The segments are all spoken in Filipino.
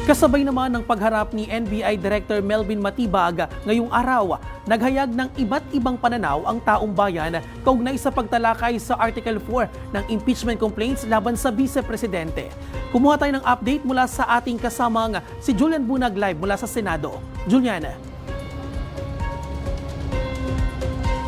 Kasabay naman ng pagharap ni NBI Director Melvin Matibag ngayong araw, naghayag ng iba't ibang pananaw ang taong bayan kaugnay sa pagtalakay sa Article 4 ng impeachment complaints laban sa Vice Presidente. Kumuha tayo ng update mula sa ating kasamang si Julian Bunag live mula sa Senado. Julian.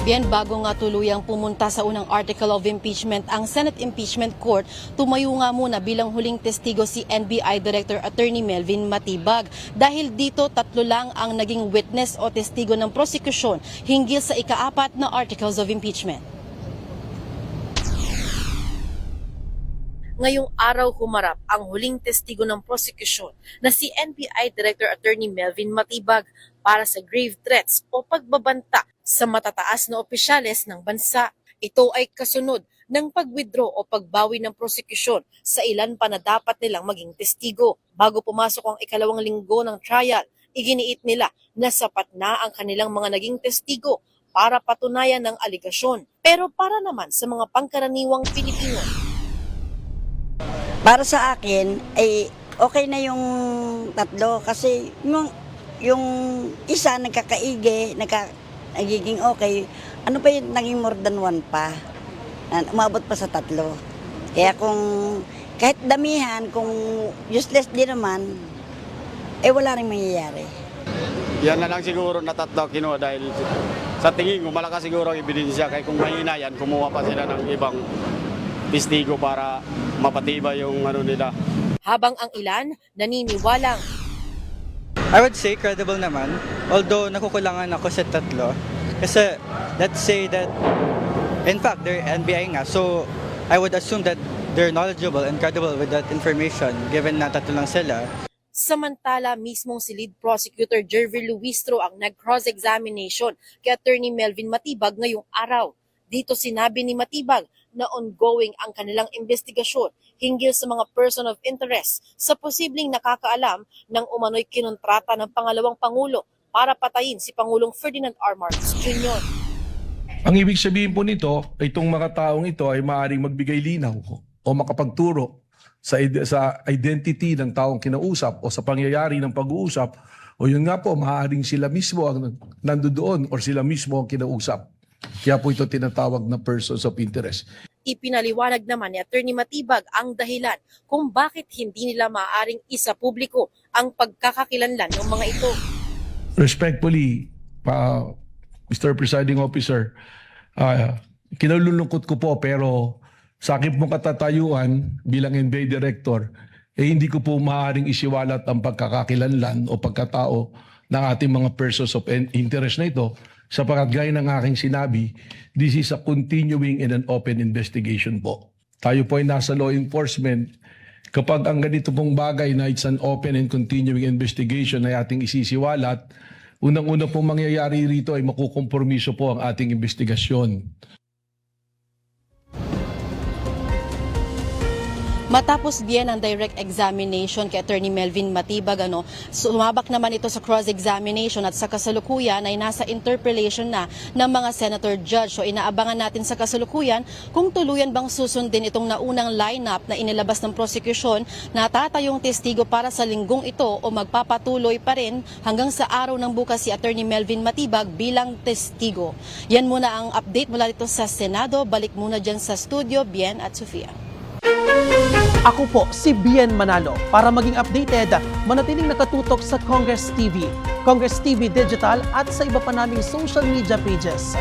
Bien, bago nga tuluyang pumunta sa unang article of impeachment ang Senate Impeachment Court, tumayo nga muna bilang huling testigo si NBI Director Attorney Melvin Matibag. Dahil dito, 3 lang ang naging witness o testigo ng prosekusyon hinggil sa ika-4 na articles of impeachment. Ngayong araw humarap ang huling testigo ng prosekusyon na si NBI Director Attorney Melvin Matibag para sa grave threats o pagbabanta sa matataas na opisyales ng bansa. Ito ay kasunod ng pag-withdraw o pagbawi ng prosekusyon sa ilan pa na dapat nilang maging testigo. Bago pumasok ang ikalawang linggo ng trial, iginiit nila na sapat na ang kanilang mga naging testigo para patunayan ng aligasyon. Pero para naman sa mga pangkaraniwang Pilipino, para sa akin, ay okay na yung 3 kasi yung isa nagkakaigi, nagiging okay. Ano pa yung naging more than 1 pa? Umabot pa sa 3. Kaya kung kahit damihan, kung useless din naman, wala rin mangyayari. Yan na lang siguro na 3 kinuha dahil sa tingin ko malakas siguro ang ebidensya. Kaya kung mahina yan, kumuha pa sila ng ibang testigo para mapatibay yung nila. habang ang ilan naniniwalang I would say credible naman, although nakukulangan ako sa 3. Kasi let's say that, in fact, they're NBI nga, so I would assume that they're knowledgeable and credible with that information given na 3 lang sila. Samantala, mismong si Lead Prosecutor Jervy Luistro ang nag-cross-examination kay Attorney Melvin Matibag ngayong araw. Dito sinabi ni Matibag na ongoing ang kanilang investigasyon hinggil sa mga person of interest sa posibleng nakakaalam ng umano'y kinontrata ng pangalawang Pangulo para patayin si Pangulong Ferdinand R. Marcos Jr. Ang ibig sabihin po nito, itong mga taong ito ay maaaring magbigay linaw o makapagturo sa identity ng taong kinausap o sa pangyayari ng pag-uusap o yun nga po, maaaring sila mismo ang nandoon or sila mismo ang kinausap. Kaya po ito tinatawag na persons of interest. Ipinaliwanag naman ni Attorney Matibag ang dahilan kung bakit hindi nila maaaring isa publiko ang pagkakakilanlan ng mga ito. Respectfully, Mr. Presiding Officer, kinalulungkot ko po pero sa akin pong katatayuan bilang NBI Director, hindi ko po maaaring isiwalat ang pagkakakilanlan o pagkatao ng ating mga persons of interest na ito sapagkat gaya ng aking sinabi, this is a continuing and an open investigation po. Tayo po ay nasa law enforcement. Kapag ang ganito pong bagay na it's an open and continuing investigation ay ating isisiwalat, unang-una pong mangyayari rito ay makukompromiso po ang ating investigasyon. Matapos bien ang direct examination kay Attorney Melvin Matibag, sumabak naman ito sa cross-examination at sa kasalukuyan ay nasa interpellation na ng mga senator judge. So inaabangan natin sa kasalukuyan kung tuluyan bang susundin itong naunang lineup na inilabas ng prosekusyon na tatayong testigo para sa linggong ito o magpapatuloy pa rin hanggang sa araw ng bukas si Attorney Melvin Matibag bilang testigo. Yan muna ang update mula dito sa Senado. Balik muna dyan sa studio, Bien at Sofia. Ako po si Bien Manalo. Para maging updated, manatiling nakatutok sa Congress TV, Congress TV Digital at sa iba pa naming social media pages.